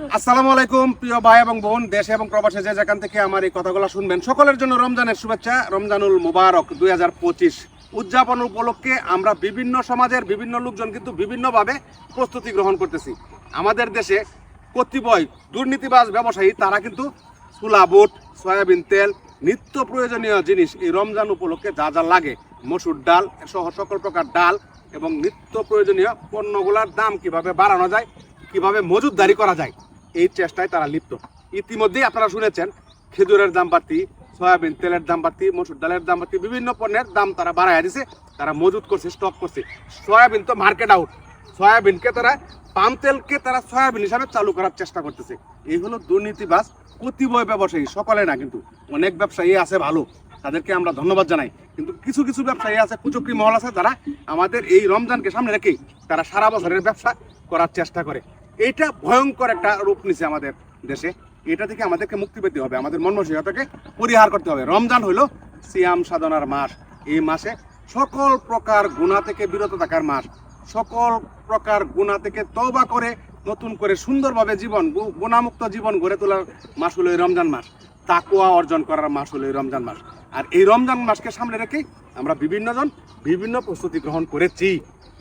আসসালামু আলাইকুম প্রিয় ভাই এবং বোন, দেশে এবং প্রবাসে যে যেখান থেকে আমার এই কথাগুলো শুনবেন, সকলের জন্য রমজানের শুভেচ্ছা। রমজানুল মুবারক 2025 উদযাপন উপলক্ষে আমরা বিভিন্ন সমাজের বিভিন্ন লোকজন কিন্তু বিভিন্নভাবে প্রস্তুতি গ্রহণ করতেছি। আমাদের দেশে কতিপয় দুর্নীতিবাজ ব্যবসায়ী তারা কিন্তু ছোলা বুট, সয়াবিন তেল, নিত্য প্রয়োজনীয় জিনিস এই রমজান উপলক্ষে যা যা লাগে, মসুর ডাল সহ সকল প্রকার ডাল এবং নিত্য প্রয়োজনীয় পণ্যগুলোর দাম কিভাবে বাড়ানো যায়, কিভাবে মজুতদারি করা যায়, এই চেষ্টায় তারা লিপ্ত। ইতিমধ্যেই আপনারা শুনেছেন খেজুরের দাম বাড়তি, সয়াবিন তেলের দাম বাড়তি, মসুর ডালের দাম বাড়তি, বিভিন্ন পণ্যের দাম তারা বাড়াইয়া দিছে, তারা মজুত করছে, স্টক করছে। সয়াবিন তো মার্কেট আউট, সয়াবিনকে তারা পাম তেলকে তারা সয়াবিন হিসাবে চালু করার চেষ্টা করতেছে। এই হলো দুর্নীতিবাজ কতিপয় ব্যবসায়ী, সকলে না কিন্তু, অনেক ব্যবসায়ী আছে ভালো, তাদেরকে আমরা ধন্যবাদ জানাই। কিন্তু কিছু কিছু ব্যবসায়ী আছে, কুচক্রি মহল আছে, যারা আমাদের এই রমজানকে সামনে রেখেই তারা সারা বছরের ব্যবসা করার চেষ্টা করে। এইটা ভয়ঙ্কর একটা রূপ নিছে আমাদের দেশে। এটা থেকে আমাদেরকে মুক্তি পেতে হবে, আমাদের মন মানসিকতাকে পরিহার করতে হবে। রমজান হলো সিয়াম সাধনার মাস। এই মাসে সকল প্রকার গুনাহ থেকে বিরত থাকার মাস, সকল প্রকার গুনাহ থেকে তওবা করে নতুন করে সুন্দরভাবে জীবন, গুনাহমুক্ত জীবন গড়ে তোলার মাস হলো এই রমজান মাস। তাকওয়া অর্জন করার মাস হলো এই রমজান মাস। আর এই রমজান মাসকে সামনে রেখে আমরা বিভিন্ন প্রস্তুতি গ্রহণ করেছি।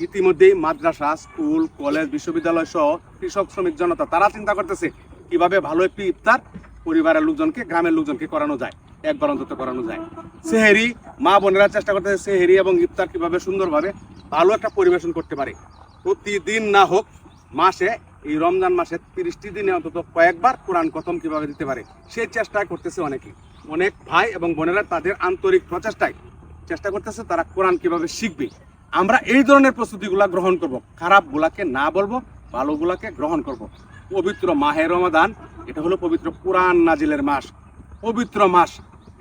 ইতিমধ্যেই মাদ্রাসা, স্কুল, কলেজ, বিশ্ববিদ্যালয় সহ কৃষক, শ্রমিক জনতা তারা চিন্তা করতেছে কিভাবে ভালো একটি ইফতার পরিবারের লোকজনকে, গ্রামের লোকজনকে করানো যায়, একবার অন্তত করানো যায়। সেহেরি, মা বোনেরা চেষ্টা করতেছে সেহেরি এবং ইফতার কিভাবে সুন্দরভাবে ভালো একটা পরিবেশন করতে পারে। প্রতিদিন না হোক, মাসে এই রমজান মাসে 30টি দিনে অন্তত কয়েকবার কোরআন খতম কিভাবে দিতে পারে, সেই চেষ্টা করতেছে অনেকেই। অনেক ভাই এবং বোনেরা তাদের আন্তরিক প্রচেষ্টায় চেষ্টা করতেছে তারা কোরআন কিভাবে শিখবে। আমরা এই ধরনের প্রস্তুতিগুলা গ্রহণ করব, খারাপগুলাকে না বলবো, ভালোগুলাকে গ্রহণ করব। পবিত্র মাহে রমাদান, এটা হলো পবিত্র কোরআন নাজিলের মাস, পবিত্র মাস।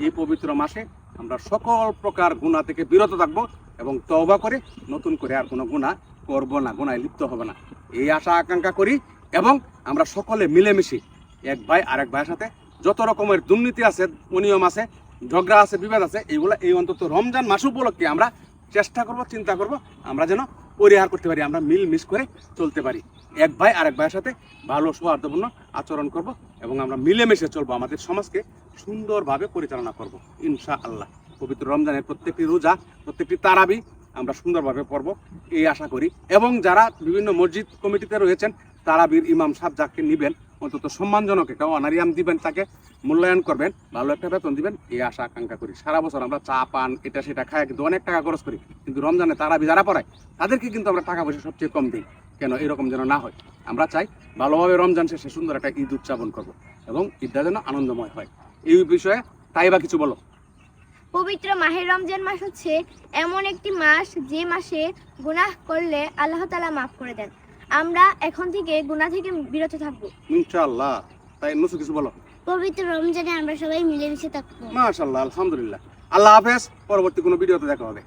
এই পবিত্র মাসে আমরা সকল প্রকার গুনাহ থেকে বিরত থাকবো এবং তওবা করে নতুন করে আর কোনো গুনাহ করব না, গুনায় লিপ্ত হবে না, এই আশা আকাঙ্ক্ষা করি। এবং আমরা সকলে মিলেমিশে এক ভাই আরেক ভাইয়ের সাথে যত রকমের দুর্নীতি আছে, অনিয়ম আছে, ঝগড়া আছে, বিবাদ আছে, এইগুলা এই অন্তত রমজান মাস উপলক্ষে আমরা চেষ্টা করব, চিন্তা করব আমরা যেন পরিহার করতে পারি, আমরা মিলমিশ করে চলতে পারি। এক ভাই আরেক ভাইয়ের সাথে ভালো সৌহার্দ্যপূর্ণ আচরণ করব এবং আমরা মিলেমিশে চলবো, আমাদের সমাজকে সুন্দরভাবে পরিচালনা করব ইনশাআল্লাহ। পবিত্র রমজানের প্রত্যেকটি রোজা, প্রত্যেকটি তারাবি আমরা সুন্দরভাবে পড়ব, এই আশা করি। এবং যারা বিভিন্ন মসজিদ কমিটিতে রয়েছেন, তারাবির ইমাম সাহেব যাকে নেবেন, অন্তত সম্মানজনক একটা অনারিয়াম দিবেন, তাকে মূল্যায়ন করবেন, ভালো একটা বেতন দিবেন, এই আশা আকাঙ্ক্ষা করি। সারা বছর আমরা চা পান এটা সেটা খাই, কিন্তু অনেক টাকা খরচ করি, কিন্তু রমজানে তারাবি যারা পড়ায় তাদেরকে কিন্তু আমরা টাকা পয়সা সবচেয়ে কম দিই। কেন এরকম যেন না হয়, আমরা চাই ভালোভাবে রমজান শেষে সুন্দর একটা ঈদ উদযাপন করব এবং ঈদটা যেন আনন্দময় হয়। এই বিষয়ে তাইবা কিছু বলো। পবিত্র মাহে রমজান মাস হচ্ছে এমন একটি মাস যে মাসে গুনাহ করলে আল্লাহ তাআলা মাফ করে দেন। আমরা এখন থেকে গুনাহ থেকে বিরত থাকবো ইনশাআল্লাহ। তাই নসু কিছু বলো। পবিত্র রমজানে আমরা সবাই মিলেমিশে থাকবো। মাশাআল্লাহ, আলহামদুলিল্লাহ। আল্লাহ হাফেজ। পরবর্তী কোনো ভিডিওতে দেখা হবে।